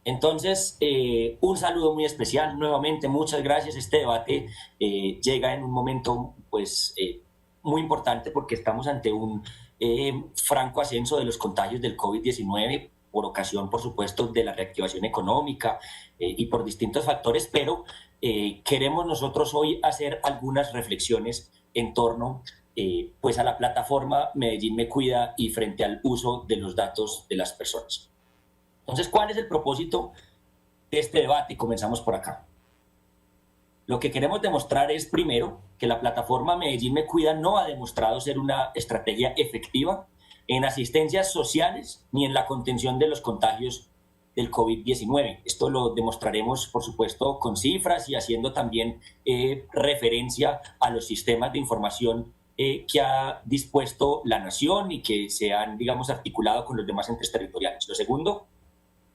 Entonces, un saludo muy especial nuevamente, muchas gracias. Este debate llega en un momento pues, muy importante porque estamos ante un franco ascenso de los contagios del COVID-19 por ocasión, por supuesto, de la reactivación económica y por distintos factores, pero queremos nosotros hoy hacer algunas reflexiones en torno pues a la plataforma Medellín Me Cuida y frente al uso de los datos de las personas. Entonces, ¿cuál es el propósito de este debate? Comenzamos por acá. Lo que queremos demostrar es, primero, que la plataforma Medellín Me Cuida no ha demostrado ser una estrategia efectiva en asistencias sociales ni en la contención de los contagios del COVID-19. Esto lo demostraremos, por supuesto, con cifras y haciendo también referencia a los sistemas de información que ha dispuesto la nación y que se han, digamos, articulado con los demás entes territoriales. Lo segundo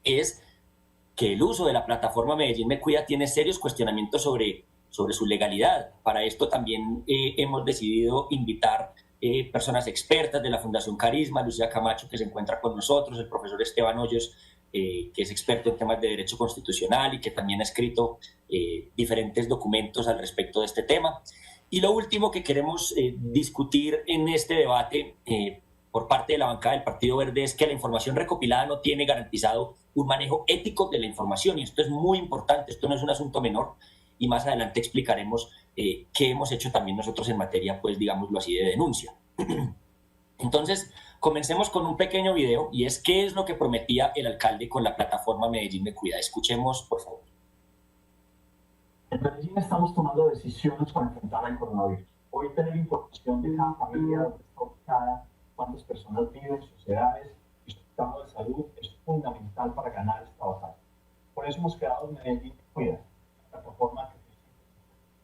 es que el uso de la plataforma Medellín Me Cuida tiene serios cuestionamientos sobre su legalidad. Para esto también hemos decidido invitar personas expertas de la Fundación Carisma, Lucía Camacho, que se encuentra con nosotros, el profesor Esteban Hoyos, que es experto en temas de derecho constitucional y que también ha escrito diferentes documentos al respecto de este tema. Y lo último que queremos discutir en este debate por parte de la bancada del Partido Verde es que la información recopilada no tiene garantizado un manejo ético de la información, y esto es muy importante, esto no es un asunto menor, y más adelante explicaremos qué hemos hecho también nosotros en materia, pues digámoslo así, de denuncia. Entonces, comencemos con un pequeño video, y es qué es lo que prometía el alcalde con la plataforma Medellín Me Cuida. Escuchemos, por favor. En Medellín estamos tomando decisiones para enfrentar al coronavirus. Hoy tener información de cada familia, dónde está ubicada, cuántas personas viven, sus edades y su estado de salud es fundamental para ganar esta batalla. Por eso hemos creado Medellín Cuida, una plataforma que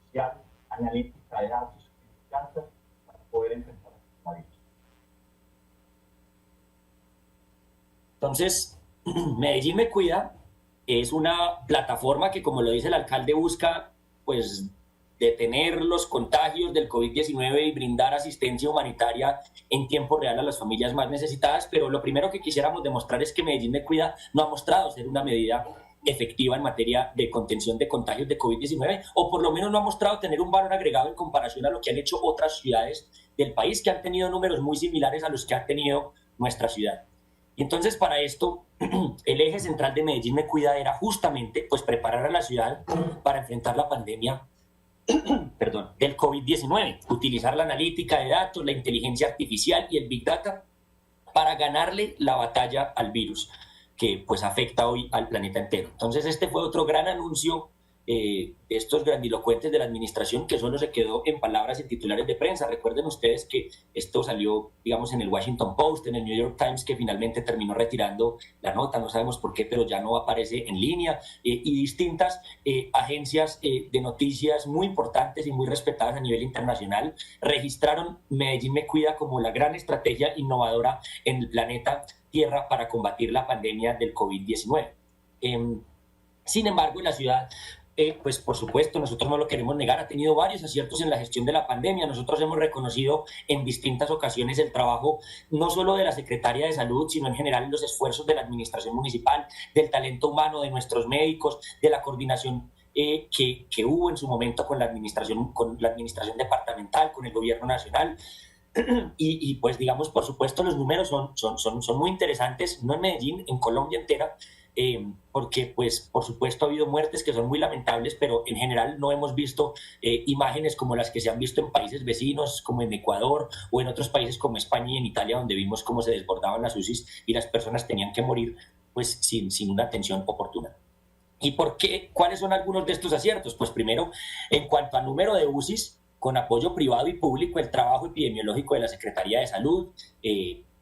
social, analítica de datos y confianza para poder enfrentar el coronavirus. Entonces, Medellín Me Cuida es una plataforma que, como lo dice el alcalde, busca pues detener los contagios del COVID-19 y brindar asistencia humanitaria en tiempo real a las familias más necesitadas, pero lo primero que quisiéramos demostrar es que Medellín Me Cuida no ha mostrado ser una medida efectiva en materia de contención de contagios de COVID-19, o por lo menos no ha mostrado tener un valor agregado en comparación a lo que han hecho otras ciudades del país que han tenido números muy similares a los que ha tenido nuestra ciudad. Y entonces para esto el eje central de Medellín Me Cuida era justamente pues preparar a la ciudad para enfrentar la pandemia del COVID-19, utilizar la analítica de datos, la inteligencia artificial y el Big Data para ganarle la batalla al virus que pues afecta hoy al planeta entero. Entonces este fue otro gran anuncio de estos grandilocuentes de la administración, que solo se quedó en palabras y titulares de prensa. Recuerden ustedes que esto salió, digamos, en el Washington Post, en el New York Times, que finalmente terminó retirando la nota, no sabemos por qué, pero ya no aparece en línea, y distintas agencias de noticias muy importantes y muy respetadas a nivel internacional registraron Medellín Me Cuida como la gran estrategia innovadora en el planeta Tierra para combatir la pandemia del COVID-19. Sin embargo, la ciudad pues por supuesto, nosotros no lo queremos negar, ha tenido varios aciertos en la gestión de la pandemia. Nosotros hemos reconocido en distintas ocasiones el trabajo no solo de la Secretaría de Salud, sino en general los esfuerzos de la administración municipal, del talento humano de nuestros médicos, de la coordinación que hubo en su momento con la administración departamental, con el gobierno nacional. Y pues digamos, por supuesto, los números son muy interesantes, no en Medellín, en Colombia entera, porque pues por supuesto ha habido muertes que son muy lamentables, pero en general no hemos visto imágenes como las que se han visto en países vecinos como en Ecuador o en otros países como España y en Italia, donde vimos cómo se desbordaban las UCIs y las personas tenían que morir pues sin una atención oportuna. ¿Y por qué? ¿Cuáles son algunos de estos aciertos? Pues primero, en cuanto al número de UCIs con apoyo privado y público, el trabajo epidemiológico de la Secretaría de Salud,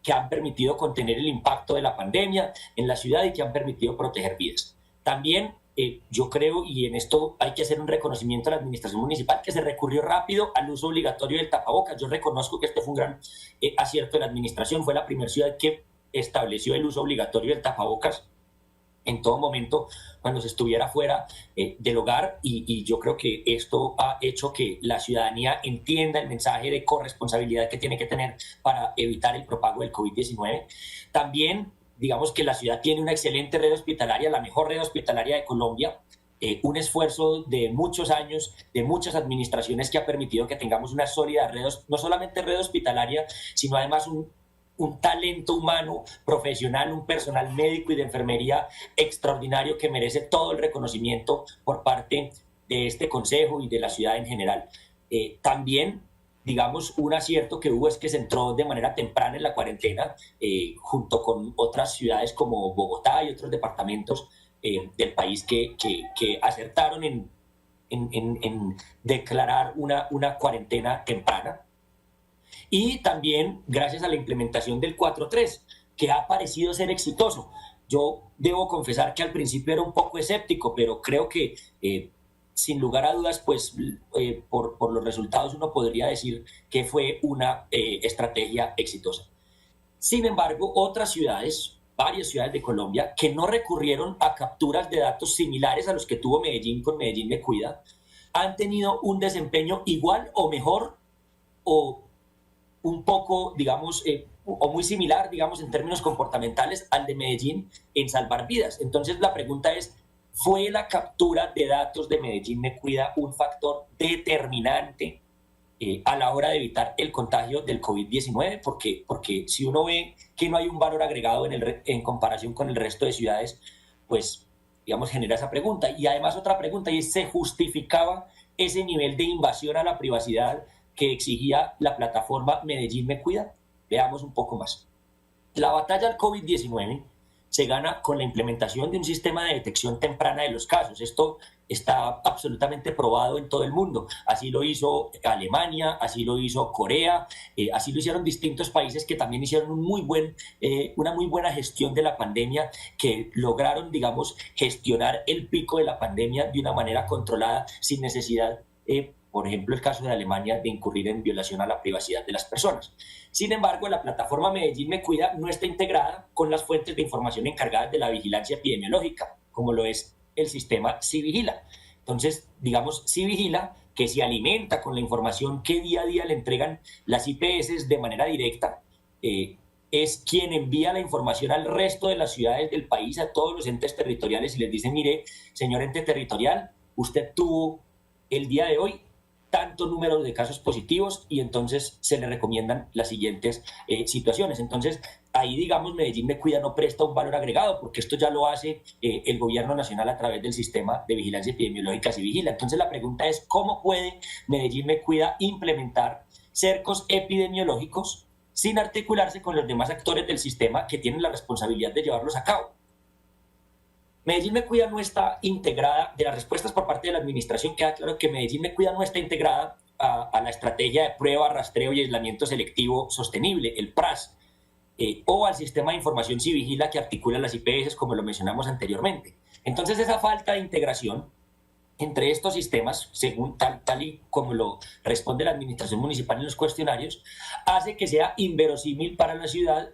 que han permitido contener el impacto de la pandemia en la ciudad y que han permitido proteger vidas. También yo creo, y en esto hay que hacer un reconocimiento a la administración municipal, que se recurrió rápido al uso obligatorio del tapabocas. Yo reconozco que este fue un gran acierto de la administración, fue la primera ciudad que estableció el uso obligatorio del tapabocas en todo momento cuando se estuviera fuera del hogar, y yo creo que esto ha hecho que la ciudadanía entienda el mensaje de corresponsabilidad que tiene que tener para evitar el propago del COVID-19. También digamos que la ciudad tiene una excelente red hospitalaria, la mejor red hospitalaria de Colombia, un esfuerzo de muchos años, de muchas administraciones que ha permitido que tengamos una sólida red, no solamente red hospitalaria, sino además un talento humano, profesional, un personal médico y de enfermería extraordinario que merece todo el reconocimiento por parte de este consejo y de la ciudad en general. También, digamos, un acierto que hubo es que se entró de manera temprana en la cuarentena, junto con otras ciudades como Bogotá y otros departamentos del país que acertaron en declarar una cuarentena temprana. Y también gracias a la implementación del 4.3, que ha parecido ser exitoso. Yo debo confesar que al principio era un poco escéptico, pero creo que sin lugar a dudas, pues por los resultados uno podría decir que fue una estrategia exitosa. Sin embargo, otras ciudades, varias ciudades de Colombia, que no recurrieron a capturas de datos similares a los que tuvo Medellín con Medellín Me Cuida, han tenido un desempeño igual o mejor o un poco, digamos, o muy similar, digamos, en términos comportamentales al de Medellín en salvar vidas. Entonces la pregunta es, ¿fue la captura de datos de Medellín Me Cuida un factor determinante a la hora de evitar el contagio del COVID-19? Porque si uno ve que no hay un valor agregado en comparación con el resto de ciudades, pues, digamos, genera esa pregunta. Y además otra pregunta, y es, ¿se justificaba ese nivel de invasión a la privacidad que exigía la plataforma Medellín Me Cuida? Veamos un poco más. La batalla al COVID-19 se gana con la implementación de un sistema de detección temprana de los casos. Esto está absolutamente probado en todo el mundo. Así lo hizo Alemania, así lo hizo Corea, así lo hicieron distintos países que también hicieron una muy buena gestión de la pandemia, que lograron, digamos, gestionar el pico de la pandemia de una manera controlada, sin necesidad, por ejemplo, el caso de Alemania, de incurrir en violación a la privacidad de las personas. Sin embargo, la plataforma Medellín Me Cuida no está integrada con las fuentes de información encargadas de la vigilancia epidemiológica, como lo es el sistema Civigila. Entonces, digamos, Civigila, que se alimenta con la información que día a día le entregan las IPS de manera directa, es quien envía la información al resto de las ciudades del país, a todos los entes territoriales, y les dice, mire, señor ente territorial, usted tuvo el día de hoy tanto número de casos positivos y entonces se le recomiendan las siguientes situaciones. Entonces, ahí, digamos, Medellín Me Cuida no presta un valor agregado, porque esto ya lo hace el gobierno nacional a través del sistema de vigilancia epidemiológica Civigila. Entonces, la pregunta es, ¿cómo puede Medellín Me Cuida implementar cercos epidemiológicos sin articularse con los demás actores del sistema que tienen la responsabilidad de llevarlos a cabo? Medellín Me Cuida no está integrada, de las respuestas por parte de la administración queda claro que Medellín Me Cuida no está integrada a la estrategia de prueba, rastreo y aislamiento selectivo sostenible, el PRAS, o al sistema de información Civigila que articula las IPS, como lo mencionamos anteriormente. Entonces, esa falta de integración entre estos sistemas, según tal y como lo responde la administración municipal en los cuestionarios, hace que sea inverosímil para la ciudad,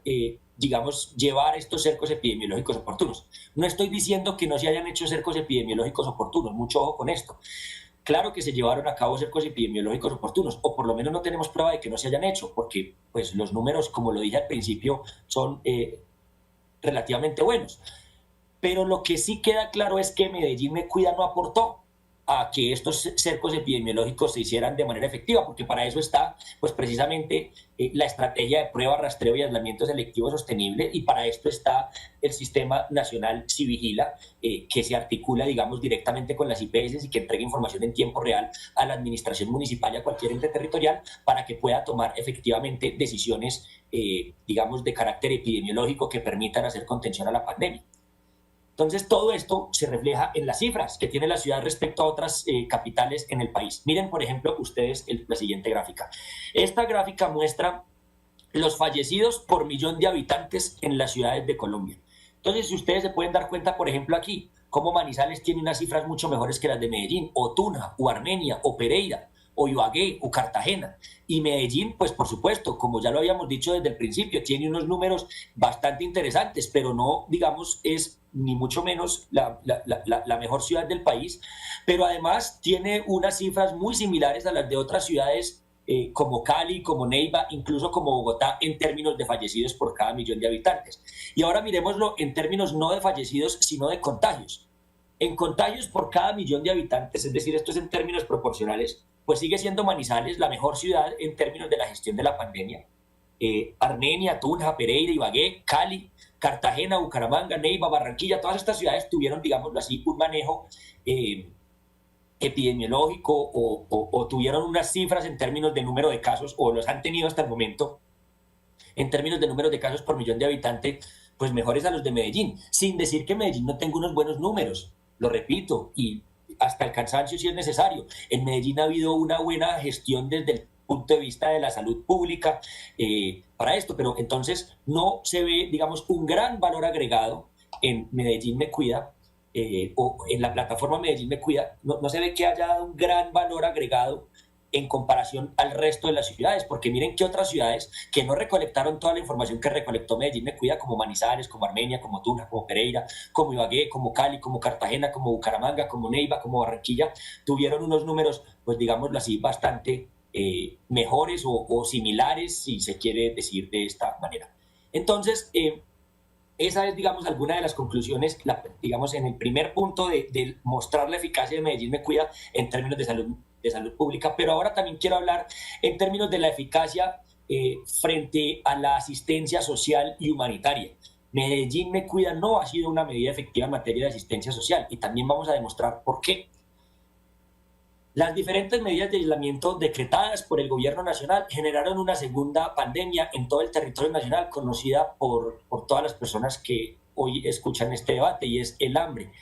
digamos, llevar estos cercos epidemiológicos oportunos. No estoy diciendo que no se hayan hecho cercos epidemiológicos oportunos, mucho ojo con esto. Claro que se llevaron a cabo cercos epidemiológicos oportunos, o por lo menos no tenemos prueba de que no se hayan hecho, porque pues, los números, como lo dije al principio, son relativamente buenos. Pero lo que sí queda claro es que Medellín Me Cuida no aportó a que estos cercos epidemiológicos se hicieran de manera efectiva, porque para eso está pues precisamente la estrategia de prueba, rastreo y aislamiento selectivo sostenible, y para esto está el Sistema Nacional Civigila, que se articula, digamos, directamente con las IPS y que entrega información en tiempo real a la administración municipal y a cualquier ente territorial para que pueda tomar efectivamente decisiones, digamos, de carácter epidemiológico que permitan hacer contención a la pandemia. Entonces, todo esto se refleja en las cifras que tiene la ciudad respecto a otras capitales en el país. Miren, por ejemplo, ustedes la siguiente gráfica. Esta gráfica muestra los fallecidos por millón de habitantes en las ciudades de Colombia. Entonces, si ustedes se pueden dar cuenta, por ejemplo, aquí, cómo Manizales tiene unas cifras mucho mejores que las de Medellín, o Tuna, o Armenia, o Pereira, o Ibagué, o Cartagena. Y Medellín, pues por supuesto, como ya lo habíamos dicho desde el principio, tiene unos números bastante interesantes, pero no, digamos, es ni mucho menos la mejor ciudad del país, pero además tiene unas cifras muy similares a las de otras ciudades como Cali, como Neiva, incluso como Bogotá en términos de fallecidos por cada millón de habitantes. Y ahora miremoslo en términos no de fallecidos, sino de contagios. En contagios por cada millón de habitantes, es decir, esto es en términos proporcionales, pues sigue siendo Manizales la mejor ciudad en términos de la gestión de la pandemia. Armenia, Tunja, Pereira, Ibagué, Cali, Cartagena, Bucaramanga, Neiva, Barranquilla, todas estas ciudades tuvieron, digámoslo así, un manejo epidemiológico o tuvieron unas cifras en términos de número de casos, o los han tenido hasta el momento, en términos de número de casos por millón de habitantes, pues mejores a los de Medellín, sin decir que Medellín no tenga unos buenos números, lo repito, y hasta el cansancio si es necesario. En Medellín ha habido una buena gestión desde el punto de vista de la salud pública para esto, pero entonces no se ve, digamos, un gran valor agregado en Medellín Me Cuida, o en la plataforma Medellín Me Cuida, no se ve que haya un gran valor agregado en comparación al resto de las ciudades, porque miren que otras ciudades que no recolectaron toda la información que recolectó Medellín Me Cuida, como Manizales, como Armenia, como Tunja, como Pereira, como Ibagué, como Cali, como Cartagena, como Bucaramanga, como Neiva, como Barranquilla, tuvieron unos números, pues digámoslo así, bastante mejores o similares, si se quiere decir de esta manera. Entonces, esa es, digamos, alguna de las conclusiones, digamos, en el primer punto de mostrar la eficacia de Medellín Me Cuida en términos de salud pública, pero ahora también quiero hablar en términos de la eficacia frente a la asistencia social y humanitaria. Medellín Me Cuida no ha sido una medida efectiva en materia de asistencia social, y también vamos a demostrar por qué. Las diferentes medidas de aislamiento decretadas por el gobierno nacional generaron una segunda pandemia en todo el territorio nacional, conocida por todas las personas que hoy escuchan este debate, y es el hambre.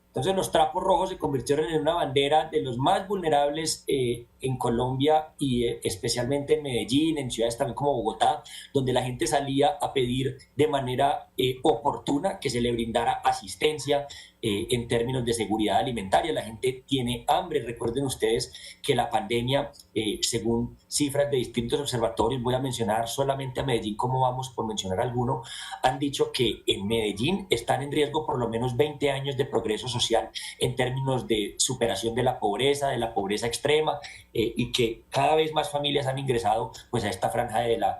Entonces los trapos rojos se convirtieron en una bandera de los más vulnerables en Colombia, y especialmente en Medellín, en ciudades también como Bogotá, donde la gente salía a pedir de manera oportuna que se le brindara asistencia en términos de seguridad alimentaria. La gente tiene hambre. Recuerden ustedes que la pandemia, según cifras de distintos observatorios, voy a mencionar solamente a Medellín como vamos, por mencionar alguno, han dicho que en Medellín están en riesgo por lo menos 20 años de progreso social en términos de superación de la pobreza extrema, y que cada vez más familias han ingresado pues a esta franja de la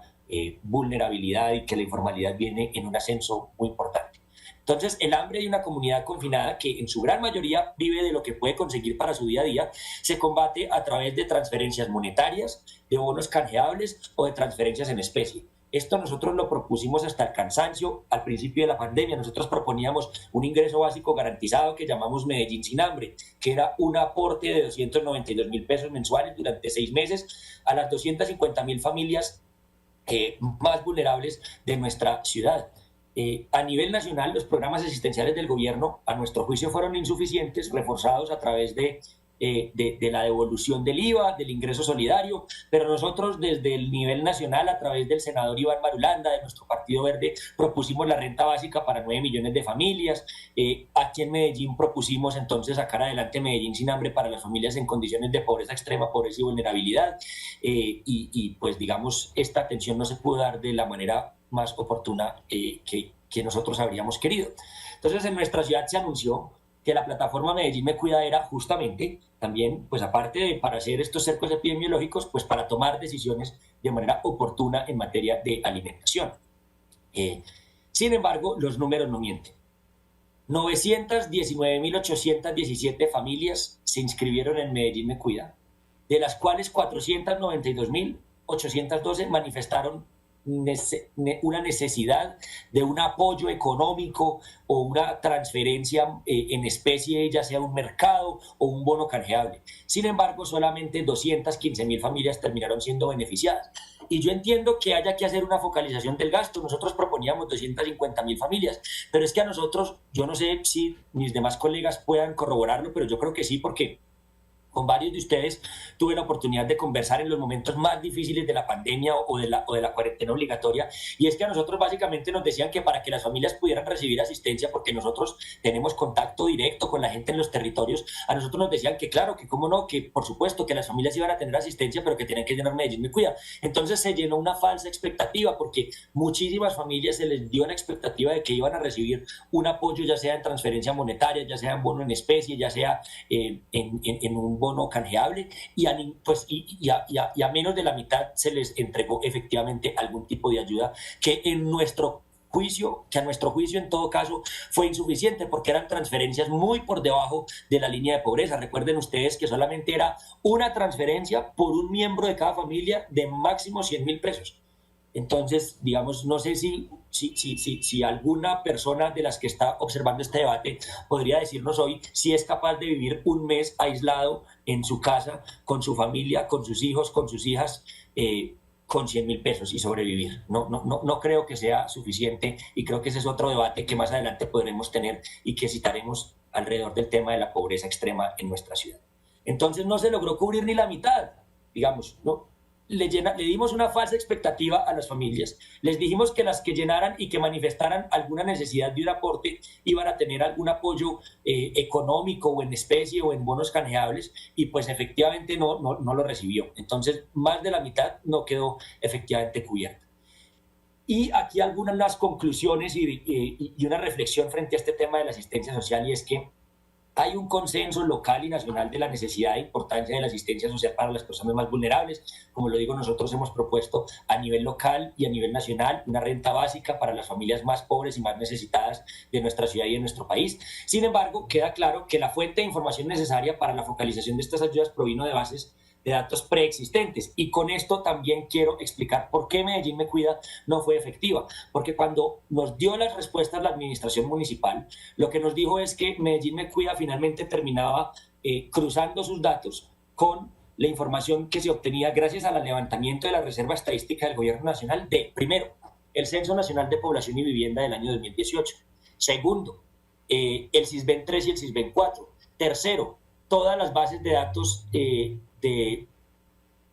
vulnerabilidad, y que la informalidad viene en un ascenso muy importante. Entonces, el hambre de una comunidad confinada, que en su gran mayoría vive de lo que puede conseguir para su día a día, se combate a través de transferencias monetarias, de bonos canjeables o de transferencias en especie. Esto nosotros lo propusimos hasta el cansancio al principio de la pandemia. Nosotros proponíamos un ingreso básico garantizado que llamamos Medellín Sin Hambre, que era un aporte de 292.000 pesos mensuales durante 6 meses a las 250.000 familias más vulnerables de nuestra ciudad. A nivel nacional, los programas asistenciales del gobierno, a nuestro juicio, fueron insuficientes, reforzados a través de la devolución del IVA, del ingreso solidario, pero nosotros desde el nivel nacional, a través del senador Iván Marulanda, de nuestro Partido Verde, propusimos la renta básica para 9 millones de familias. Aquí en Medellín propusimos entonces sacar adelante Medellín Sin Hambre para las familias en condiciones de pobreza extrema, pobreza y vulnerabilidad, y pues digamos, esta atención no se pudo dar de la manera más oportuna que nosotros habríamos querido. Entonces, en nuestra ciudad se anunció que la plataforma Medellín Me Cuida era justamente también, pues aparte de para hacer estos cercos epidemiológicos, pues para tomar decisiones de manera oportuna en materia de alimentación. Sin embargo, los números no mienten. 919.817 familias se inscribieron en Medellín Me Cuida, de las cuales 492.812 manifestaron una necesidad de un apoyo económico o una transferencia en especie, ya sea un mercado o un bono canjeable. Sin embargo, solamente 215.000 familias terminaron siendo beneficiadas. Y yo entiendo que haya que hacer una focalización del gasto. Nosotros proponíamos 250.000 familias, pero es que a nosotros, yo no sé si mis demás colegas puedan corroborarlo, pero yo creo que sí, porque con varios de ustedes tuve la oportunidad de conversar en los momentos más difíciles de la pandemia o de la cuarentena obligatoria, y es que a nosotros básicamente nos decían que para que las familias pudieran recibir asistencia, porque nosotros tenemos contacto directo con la gente en los territorios, a nosotros nos decían que claro, que cómo no, que por supuesto que las familias iban a tener asistencia, pero que tenían que llenar Medellín Me Cuida. Entonces se llenó una falsa expectativa, porque muchísimas familias se les dio la expectativa de que iban a recibir un apoyo, ya sea en transferencia monetaria, ya sea en bono en especie, ya sea en un bono canjeable y pues, y a menos de la mitad se les entregó efectivamente algún tipo de ayuda que a nuestro juicio en todo caso fue insuficiente porque eran transferencias muy por debajo de la línea de pobreza. Recuerden ustedes que solamente era una transferencia por un miembro de cada familia de máximo 100.000 pesos. Entonces, digamos, no sé si alguna persona de las que está observando este debate podría decirnos hoy si es capaz de vivir un mes aislado en su casa, con su familia, con sus hijos, con sus hijas, con 100.000 pesos y sobrevivir. No creo que sea suficiente y creo que ese es otro debate que más adelante podremos tener y que citaremos alrededor del tema de la pobreza extrema en nuestra ciudad. Entonces no se logró cubrir ni la mitad, digamos, ¿no? Le dimos una falsa expectativa a las familias, les dijimos que las que llenaran y que manifestaran alguna necesidad de un aporte iban a tener algún apoyo económico o en especie o en bonos canjeables y pues efectivamente no lo recibió. Entonces más de la mitad no quedó efectivamente cubierta. Y aquí algunas conclusiones y una reflexión frente a este tema de la asistencia social, y es que hay un consenso local y nacional de la necesidad e importancia de la asistencia social para las personas más vulnerables. Como lo digo, nosotros hemos propuesto a nivel local y a nivel nacional una renta básica para las familias más pobres y más necesitadas de nuestra ciudad y de nuestro país. Sin embargo, queda claro que la fuente de información necesaria para la focalización de estas ayudas provino de bases de datos preexistentes. Y con esto también quiero explicar por qué Medellín Me Cuida no fue efectiva. Porque cuando nos dio las respuestas la administración municipal, lo que nos dijo es que Medellín Me Cuida finalmente terminaba cruzando sus datos con la información que se obtenía gracias al levantamiento de la Reserva Estadística del Gobierno Nacional de, primero, el Censo Nacional de Población y Vivienda del año 2018. Segundo, el SISBEN 3 y el SISBEN 4. Tercero, todas las bases de datos de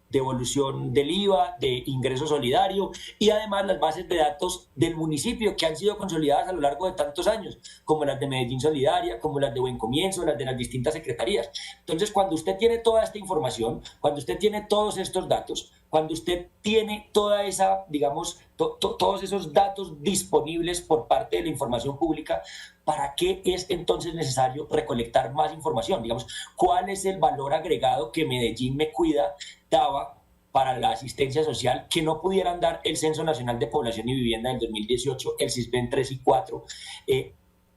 devolución del IVA, de ingreso solidario y además las bases de datos del municipio que han sido consolidadas a lo largo de tantos años, como las de Medellín Solidaria, como las de Buen Comienzo, las de las distintas secretarías. Entonces, cuando usted tiene toda esta información, cuando usted tiene todos estos datos, cuando usted tiene toda esa, digamos, todos esos datos disponibles por parte de la información pública, ¿para qué es entonces necesario recolectar más información? Digamos, ¿cuál es el valor agregado que Medellín Me Cuida daba para la asistencia social que no pudieran dar el Censo Nacional de Población y Vivienda del 2018, el SISBEN 3 y 4,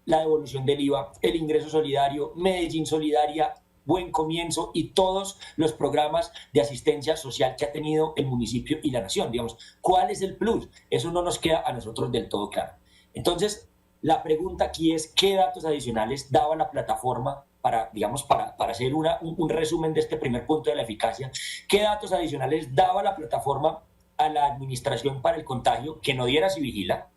la devolución del IVA, el ingreso solidario, Medellín Solidaria, Buen Comienzo y todos los programas de asistencia social que ha tenido el municipio y la nación? Digamos, ¿cuál es el plus? Eso no nos queda a nosotros del todo claro. Entonces, la pregunta aquí es, ¿qué datos adicionales daba la plataforma para, digamos, para hacer un resumen de este primer punto de la eficacia? ¿Qué datos adicionales daba la plataforma a la administración para el contagio que no diera Civigila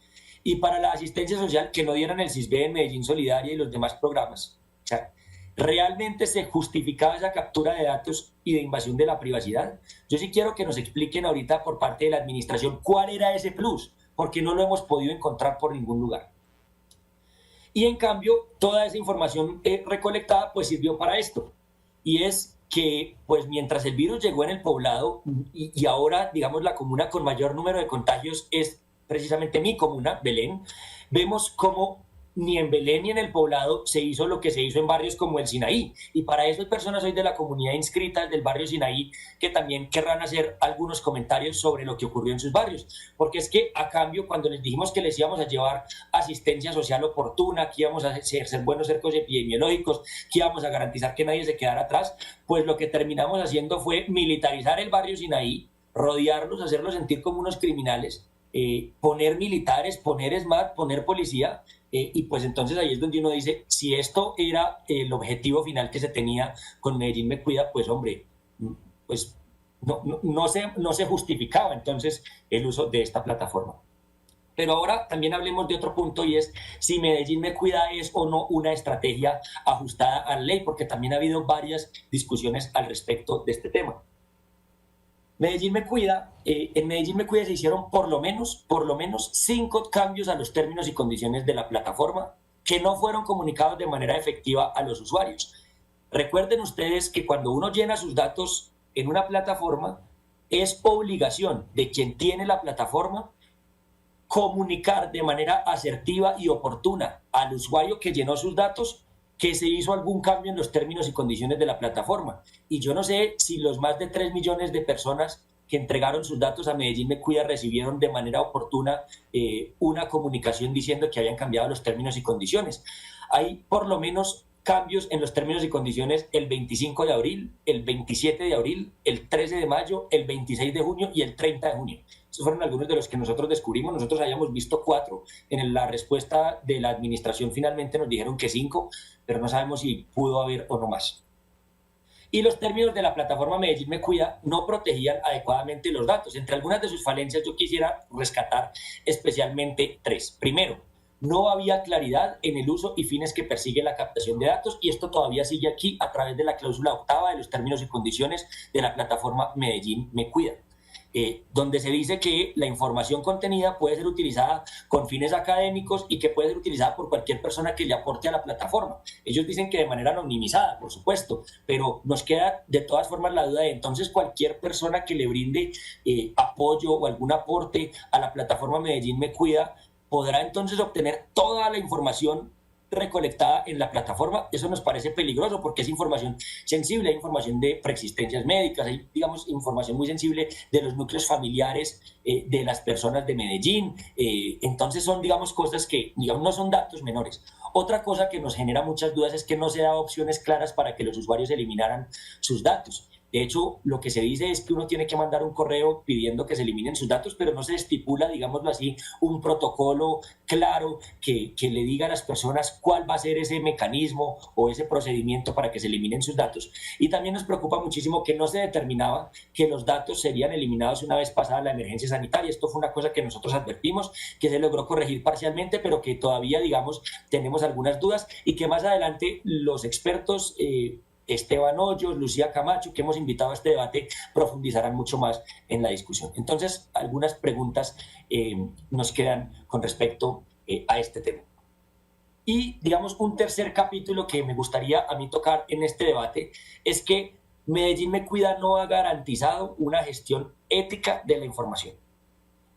y para la asistencia social que no dieran el SISBEN, Medellín Solidaria y los demás programas? O sea, ¿realmente se justificaba esa captura de datos y de invasión de la privacidad? Yo sí quiero que nos expliquen ahorita por parte de la administración cuál era ese plus, porque no lo hemos podido encontrar por ningún lugar. Y en cambio, toda esa información recolectada pues sirvió para esto. Y es que pues mientras el virus llegó en el poblado y ahora, digamos, la comuna con mayor número de contagios es precisamente mi comuna, Belén, vemos cómo ni en Belén ni en el poblado se hizo lo que se hizo en barrios como el Sinaí. Y para eso hay personas hoy de la comunidad inscritas del barrio Sinaí que también querrán hacer algunos comentarios sobre lo que ocurrió en sus barrios. Porque es que a cambio, cuando les dijimos que les íbamos a llevar asistencia social oportuna, que íbamos a ser buenos cercos epidemiológicos, que íbamos a garantizar que nadie se quedara atrás, pues lo que terminamos haciendo fue militarizar el barrio Sinaí, rodearlos, hacerlos sentir como unos criminales, poner militares, poner SMAT, poner policía, y pues entonces ahí es donde uno dice, si esto era el objetivo final que se tenía con Medellín Me Cuida, pues hombre, pues no se justificaba entonces el uso de esta plataforma. Pero ahora también hablemos de otro punto, y es si Medellín Me Cuida es o no una estrategia ajustada a la ley, porque también ha habido varias discusiones al respecto de este tema. Medellín Me Cuida, en Medellín Me Cuida se hicieron por lo menos 5 cambios a los términos y condiciones de la plataforma que no fueron comunicados de manera efectiva a los usuarios. Recuerden ustedes que cuando uno llena sus datos en una plataforma, es obligación de quien tiene la plataforma comunicar de manera asertiva y oportuna al usuario que llenó sus datos que se hizo algún cambio en los términos y condiciones de la plataforma. Y yo no sé si los más de 3 millones de personas que entregaron sus datos a Medellín Me Cuida recibieron de manera oportuna una comunicación diciendo que habían cambiado los términos y condiciones. Hay por lo menos cambios en los términos y condiciones el 25 de abril, el 27 de abril, el 13 de mayo, el 26 de junio y el 30 de junio. Esos fueron algunos de los que nosotros descubrimos. Nosotros habíamos visto 4. En la respuesta de la administración finalmente nos dijeron que 5, pero no sabemos si pudo haber o no más. Y los términos de la plataforma Medellín Me Cuida no protegían adecuadamente los datos. Entre algunas de sus falencias yo quisiera rescatar especialmente 3. Primero, no había claridad en el uso y fines que persigue la captación de datos, y esto todavía sigue aquí a través de la cláusula 8ª de los términos y condiciones de la plataforma Medellín Me Cuida, donde se dice que la información contenida puede ser utilizada con fines académicos y que puede ser utilizada por cualquier persona que le aporte a la plataforma. Ellos dicen que de manera anonimizada, por supuesto, pero nos queda de todas formas la duda de entonces cualquier persona que le brinde apoyo o algún aporte a la plataforma Medellín Me Cuida podrá entonces obtener toda la información recolectada en la plataforma. Eso nos parece peligroso porque es información sensible, hay información de preexistencias médicas, hay, digamos, información muy sensible de los núcleos familiares de las personas de Medellín. Entonces son, digamos, cosas que, digamos, no son datos menores. Otra cosa que nos genera muchas dudas es que no se da opciones claras para que los usuarios eliminaran sus datos. De hecho, lo que se dice es que uno tiene que mandar un correo pidiendo que se eliminen sus datos, pero no se estipula, digámoslo así, un protocolo claro que le diga a las personas cuál va a ser ese mecanismo o ese procedimiento para que se eliminen sus datos. Y también nos preocupa muchísimo que no se determinaba que los datos serían eliminados una vez pasada la emergencia sanitaria. Esto fue una cosa que nosotros advertimos, que se logró corregir parcialmente, pero que todavía, digamos, tenemos algunas dudas y que más adelante los expertos Esteban Hoyos, Lucía Camacho, que hemos invitado a este debate, profundizarán mucho más en la discusión. Entonces, algunas preguntas nos quedan con respecto a este tema. Y, digamos, un tercer capítulo que me gustaría a mí tocar en este debate es que Medellín Me Cuida no ha garantizado una gestión ética de la información.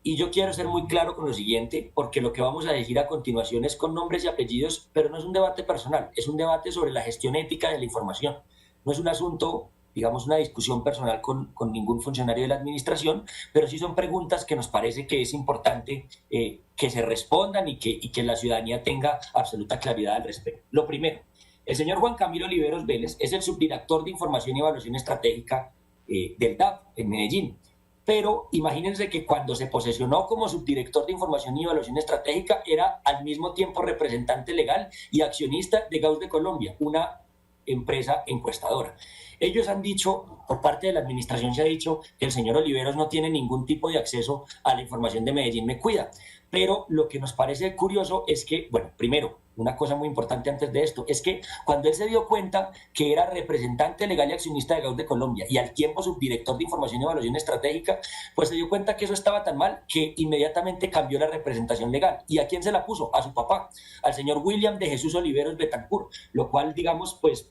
Y yo quiero ser muy claro con lo siguiente, porque lo que vamos a decir a continuación es con nombres y apellidos, pero no es un debate personal, es un debate sobre la gestión ética de la información. No es un asunto, digamos, una discusión personal con ningún funcionario de la administración, pero sí son preguntas que nos parece que es importante que se respondan y que la ciudadanía tenga absoluta claridad al respecto. Lo primero, el señor Juan Camilo Oliveros Vélez es el subdirector de Información y Evaluación Estratégica del DAP en Medellín. Pero imagínense que cuando se posesionó como subdirector de Información y Evaluación Estratégica era al mismo tiempo representante legal y accionista de Gauss de Colombia, una empresa encuestadora. Ellos han dicho, por parte de la administración se ha dicho que el señor Oliveros no tiene ningún tipo de acceso a la información de Medellín Me Cuida. Pero lo que nos parece curioso es que, bueno, primero, una cosa muy importante antes de esto, es que cuando él se dio cuenta que era representante legal y accionista de Gauss de Colombia y al tiempo subdirector de Información y Evaluación Estratégica, pues se dio cuenta que eso estaba tan mal que inmediatamente cambió la representación legal. ¿Y a quién se la puso? A su papá, al señor William de Jesús Oliveros Betancourt, lo cual, digamos, pues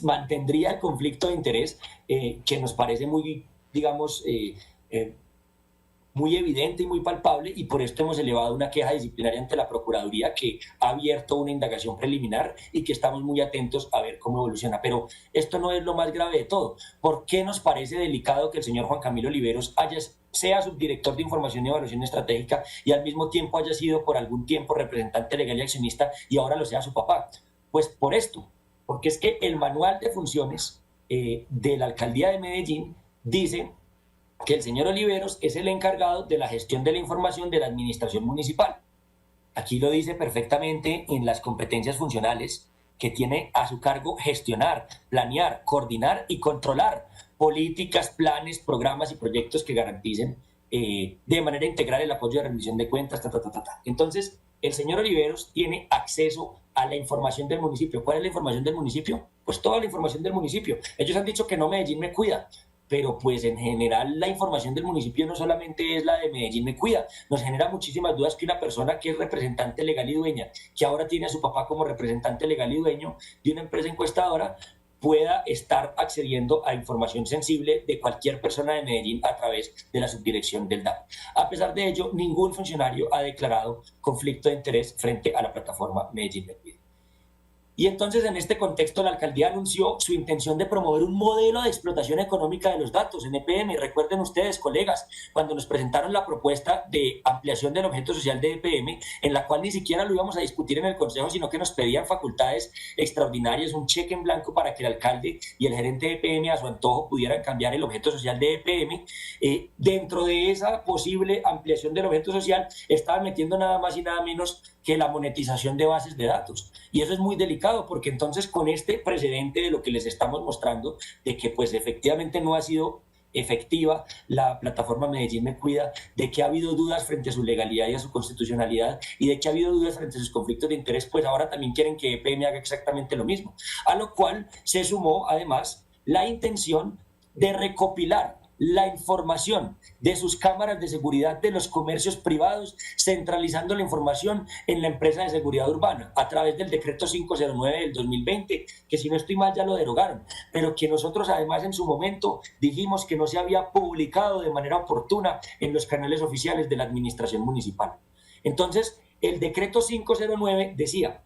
mantendría el conflicto de interés que nos parece muy, digamos, muy evidente y muy palpable, y por esto hemos elevado una queja disciplinaria ante la Procuraduría que ha abierto una indagación preliminar y que estamos muy atentos a ver cómo evoluciona. Pero esto no es lo más grave de todo. ¿Por qué nos parece delicado que el señor Juan Camilo Oliveros sea subdirector de Información y Evaluación Estratégica y al mismo tiempo haya sido por algún tiempo representante legal y accionista y ahora lo sea su papá? Pues por esto, porque es que el manual de funciones de la Alcaldía de Medellín dice que el señor Oliveros es el encargado de la gestión de la información de la administración municipal. Aquí lo dice perfectamente en las competencias funcionales, que tiene a su cargo gestionar, planear, coordinar y controlar políticas, planes, programas y proyectos que garanticen de manera integral el apoyo de rendición de cuentas. Entonces, el señor Oliveros tiene acceso a la información del municipio. ¿Cuál es la información del municipio? Pues toda la información del municipio. Ellos han dicho que no Medellín Me Cuida, pero pues en general la información del municipio no solamente es la de Medellín Me Cuida. Nos genera muchísimas dudas que una persona que es representante legal y dueña, que ahora tiene a su papá como representante legal y dueño de una empresa encuestadora, pueda estar accediendo a información sensible de cualquier persona de Medellín a través de la subdirección del DAP. A pesar de ello, ningún funcionario ha declarado conflicto de interés frente a la plataforma Medellín Me Cuida. Y entonces en este contexto la alcaldía anunció su intención de promover un modelo de explotación económica de los datos en EPM. Recuerden ustedes, colegas, cuando nos presentaron la propuesta de ampliación del objeto social de EPM, en la cual ni siquiera lo íbamos a discutir en el Consejo, sino que nos pedían facultades extraordinarias, un cheque en blanco para que el alcalde y el gerente de EPM a su antojo pudieran cambiar el objeto social de EPM. Dentro de esa posible ampliación del objeto social estaban metiendo nada más y nada menos que la monetización de bases de datos. Y eso es muy delicado porque entonces con este precedente de lo que les estamos mostrando, de que pues efectivamente no ha sido efectiva la plataforma Medellín Me Cuida, de que ha habido dudas frente a su legalidad y a su constitucionalidad y de que ha habido dudas frente a sus conflictos de interés, pues ahora también quieren que EPM haga exactamente lo mismo. A lo cual se sumó además la intención de recopilar la información de sus cámaras de seguridad de los comercios privados, centralizando la información en la empresa de seguridad urbana a través del decreto 509 del 2020, que si no estoy mal ya lo derogaron, pero que nosotros además en su momento dijimos que no se había publicado de manera oportuna en los canales oficiales de la administración municipal. Entonces, el decreto 509 decía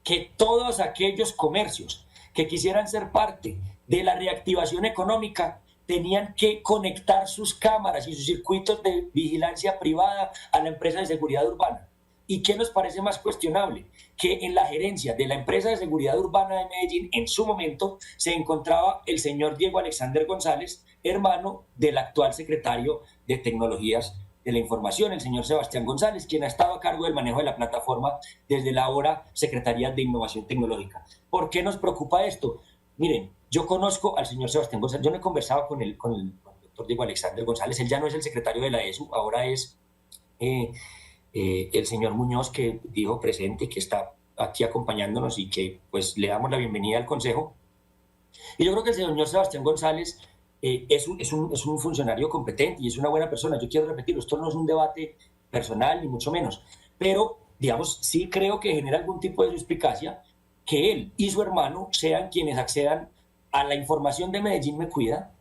que todos aquellos comercios que quisieran ser parte de la reactivación económica tenían que conectar sus cámaras y sus circuitos de vigilancia privada a la empresa de seguridad urbana. ¿Y qué nos parece más cuestionable? Que en la gerencia de la empresa de seguridad urbana de Medellín, en su momento, se encontraba el señor Diego Alexander González, hermano del actual secretario de Tecnologías de la Información, el señor Sebastián González, quien ha estado a cargo del manejo de la plataforma desde la ahora Secretaría de Innovación Tecnológica. ¿Por qué nos preocupa esto? Miren, yo conozco al señor Sebastián González, yo no he conversado con el doctor Diego Alexander González, él ya no es el secretario de la ESU, ahora es el señor Muñoz, que dijo presente, que está aquí acompañándonos y que pues le damos la bienvenida al Consejo. Y yo creo que el señor Sebastián González es un funcionario competente y es una buena persona. Yo quiero repetirlo, esto no es un debate personal ni mucho menos, pero digamos, sí creo que genera algún tipo de suspicacia que él y su hermano sean quienes accedan a la información de Medellín Me Cuida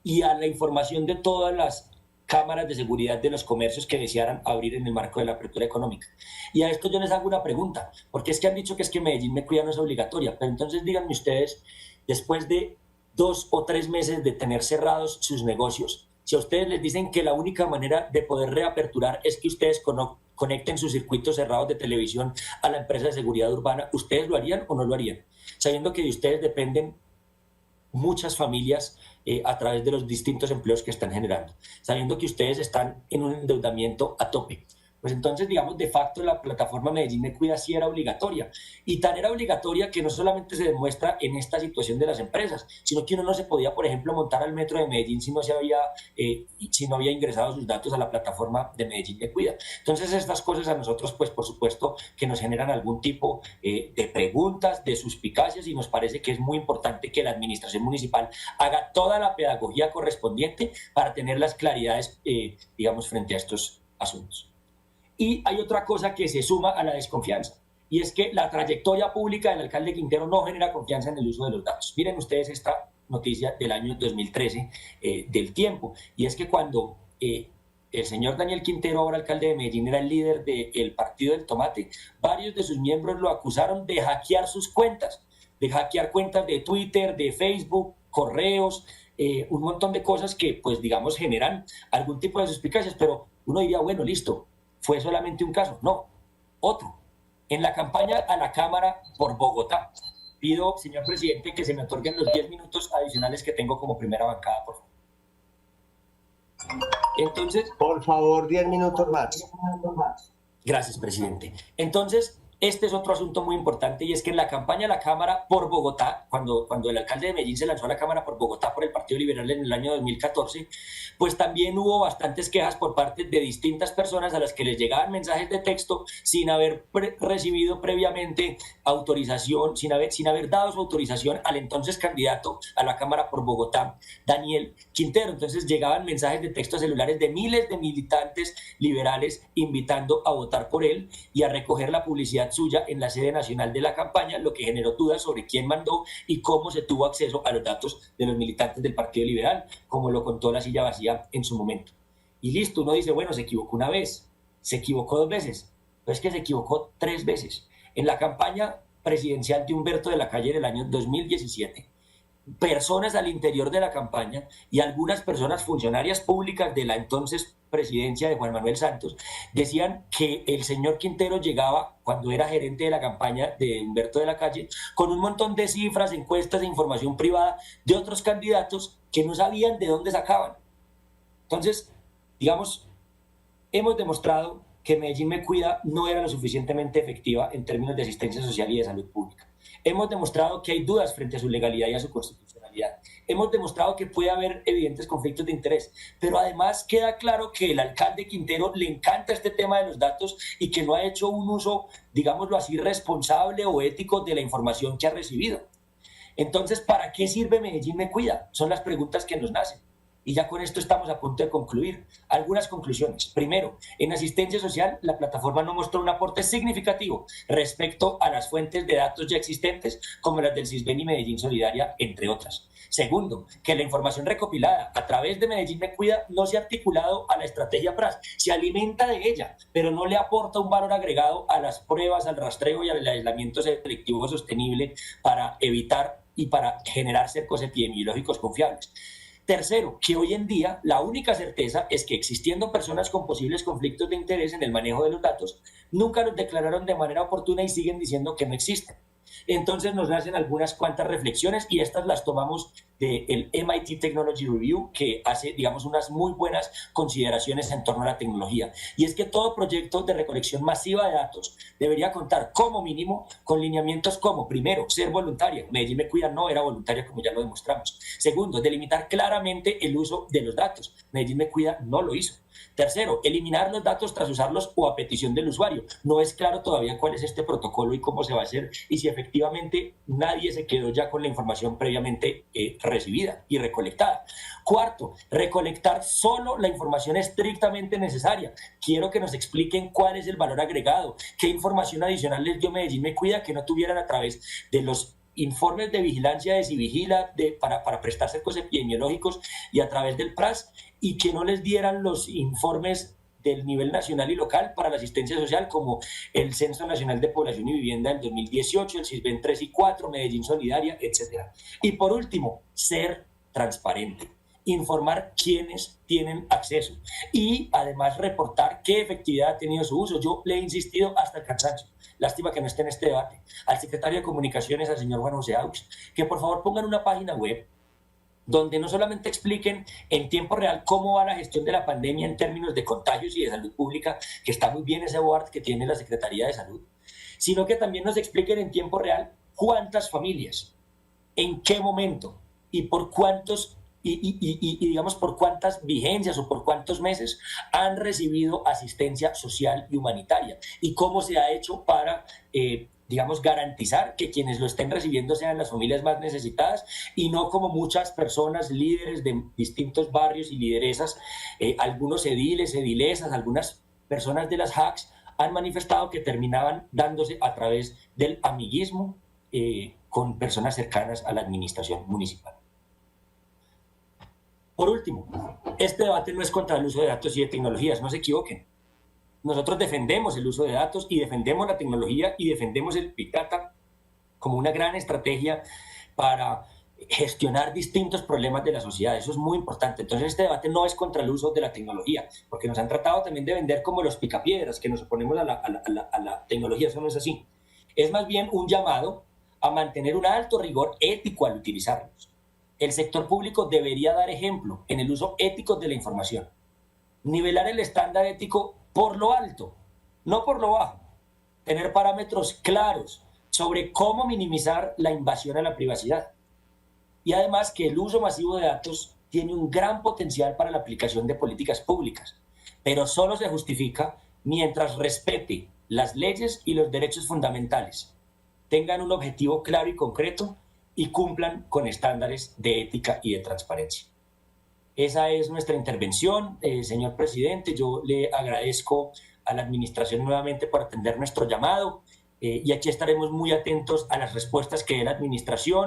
y a la información de todas las cámaras de seguridad de los comercios que desearan abrir en el marco de la apertura económica. Y a esto yo les hago una pregunta, porque es que han dicho que es que Medellín Me Cuida no es obligatoria, pero entonces díganme ustedes, después de 2 o 3 meses de tener cerrados sus negocios, si a ustedes les dicen que la única manera de poder reaperturar es que ustedes conecten sus circuitos cerrados de televisión a la empresa de seguridad urbana, ¿ustedes lo harían o no lo harían? Sabiendo que de ustedes dependen muchas familias a través de los distintos empleos que están generando, sabiendo que ustedes están en un endeudamiento a tope. Pues entonces, digamos, de facto la plataforma Medellín Me Cuida sí era obligatoria. Y tan era obligatoria que no solamente se demuestra en esta situación de las empresas, sino que uno no se podía, por ejemplo, montar al metro de Medellín si no había ingresado sus datos a la plataforma de Medellín Me Cuida. Entonces, estas cosas a nosotros, pues por supuesto, que nos generan algún tipo de preguntas, de suspicacias, y nos parece que es muy importante que la administración municipal haga toda la pedagogía correspondiente para tener las claridades, digamos, frente a estos asuntos. Y hay otra cosa que se suma a la desconfianza, y es que la trayectoria pública del alcalde Quintero no genera confianza en el uso de los datos. Miren ustedes esta noticia del año 2013 del Tiempo, y es que cuando el señor Daniel Quintero, ahora alcalde de Medellín, era el líder del Partido del Tomate, varios de sus miembros lo acusaron de hackear sus cuentas, de hackear cuentas de Twitter, de Facebook, correos, un montón de cosas que, pues digamos, generan algún tipo de suspicacias, pero uno diría, bueno, listo, fue solamente un caso. No, otro. En la campaña a la Cámara por Bogotá, pido, señor presidente, que se me otorguen los 10 minutos adicionales que tengo como primera bancada, por favor. Entonces, por favor, 10 minutos más. Gracias, presidente. Entonces, este es otro asunto muy importante, y es que en la campaña a la Cámara por Bogotá, cuando el alcalde de Medellín se lanzó a la Cámara por Bogotá por el Partido Liberal en el año 2014, pues también hubo bastantes quejas por parte de distintas personas a las que les llegaban mensajes de texto sin haber recibido previamente autorización, sin haber dado su autorización al entonces candidato a la Cámara por Bogotá, Daniel Quintero. Entonces llegaban mensajes de texto celulares de miles de militantes liberales invitando a votar por él y a recoger la publicidad suya en la sede nacional de la campaña, lo que generó dudas sobre quién mandó y cómo se tuvo acceso a los datos de los militantes del Partido Liberal, como lo contó La Silla Vacía en su momento. Y listo, uno dice, bueno, se equivocó una vez, se equivocó 2 veces, pero es que se equivocó 3 veces. En la campaña presidencial de Humberto de la Calle en el año 2017, personas al interior de la campaña y algunas personas funcionarias públicas de la entonces presidencia de Juan Manuel Santos decían que el señor Quintero llegaba, cuando era gerente de la campaña de Humberto de la Calle, con un montón de cifras, encuestas e información privada de otros candidatos que no sabían de dónde sacaban. Entonces, digamos, hemos demostrado que Medellín Me Cuida no era lo suficientemente efectiva en términos de asistencia social y de salud pública. Hemos demostrado que hay dudas frente a su legalidad y a su constitucionalidad. Hemos demostrado que puede haber evidentes conflictos de interés, pero además queda claro que el alcalde Quintero le encanta este tema de los datos y que no ha hecho un uso, digámoslo así, responsable o ético de la información que ha recibido. Entonces, ¿para qué sirve Medellín Me Cuida? Son las preguntas que nos nacen. Y ya con esto estamos a punto de concluir. Algunas conclusiones. Primero, en asistencia social, la plataforma no mostró un aporte significativo respecto a las fuentes de datos ya existentes, como las del CISBEN y Medellín Solidaria, entre otras. Segundo, que la información recopilada a través de Medellín Me Cuida no se ha articulado a la estrategia PRAS, se alimenta de ella, pero no le aporta un valor agregado a las pruebas, al rastreo y al aislamiento selectivo sostenible para evitar y para generar cercos epidemiológicos confiables. Tercero, que hoy en día la única certeza es que existiendo personas con posibles conflictos de interés en el manejo de los datos, nunca los declararon de manera oportuna y siguen diciendo que no existen. Entonces nos nacen algunas cuantas reflexiones y estas las tomamos del MIT Technology Review, que hace, digamos, unas muy buenas consideraciones en torno a la tecnología. Y es que todo proyecto de recolección masiva de datos debería contar como mínimo con lineamientos como, primero, ser voluntaria. Medellín Me Cuida no era voluntaria, como ya lo demostramos. Segundo, delimitar claramente el uso de los datos. Medellín Me Cuida no lo hizo. Tercero, eliminar los datos tras usarlos o a petición del usuario. No es claro todavía cuál es este protocolo y cómo se va a hacer y si efectivamente nadie se quedó ya con la información previamente recibida y recolectada. Cuarto, recolectar solo la información estrictamente necesaria. Quiero que nos expliquen cuál es el valor agregado, qué información adicional les dio Medellín Me Cuida que no tuvieran a través de los informes de vigilancia de Civigila para prestar cercos epidemiológicos y a través del PRAS, y que no les dieran los informes del nivel nacional y local para la asistencia social, como el Censo Nacional de Población y Vivienda del 2018, el CISBEN 3 y 4, Medellín Solidaria, etc. Y por último, ser transparente, informar quiénes tienen acceso y además reportar qué efectividad ha tenido su uso. Yo le he insistido hasta el cansancio, lástima que no esté en este debate, al secretario de Comunicaciones, al señor Juan José Aux, que por favor pongan una página web donde no solamente expliquen en tiempo real cómo va la gestión de la pandemia en términos de contagios y de salud pública, que está muy bien ese board que tiene la Secretaría de Salud, sino que también nos expliquen en tiempo real cuántas familias, en qué momento y por cuántos y digamos por cuántas vigencias o por cuántos meses han recibido asistencia social y humanitaria y cómo se ha hecho para digamos, garantizar que quienes lo estén recibiendo sean las familias más necesitadas y no como muchas personas, líderes de distintos barrios y lideresas, algunos ediles, edilesas, algunas personas de las HACs han manifestado que terminaban dándose a través del amiguismo con personas cercanas a la administración municipal. Por último, este debate no es contra el uso de datos y de tecnologías, no se equivoquen. Nosotros defendemos el uso de datos y defendemos la tecnología y defendemos el Big Data como una gran estrategia para gestionar distintos problemas de la sociedad. Eso es muy importante. Entonces este debate no es contra el uso de la tecnología, porque nos han tratado también de vender como los picapiedras, que nos oponemos a la tecnología. Eso no es así. Es más bien un llamado a mantener un alto rigor ético al utilizarlos. El sector público debería dar ejemplo en el uso ético de la información. Nivelar el estándar ético por lo alto, no por lo bajo. Tener parámetros claros sobre cómo minimizar la invasión a la privacidad. Y además que el uso masivo de datos tiene un gran potencial para la aplicación de políticas públicas, pero solo se justifica mientras respete las leyes y los derechos fundamentales, tengan un objetivo claro y concreto y cumplan con estándares de ética y de transparencia. Esa es nuestra intervención, señor presidente. Yo le agradezco a la administración nuevamente por atender nuestro llamado y aquí estaremos muy atentos a las respuestas que dé la administración.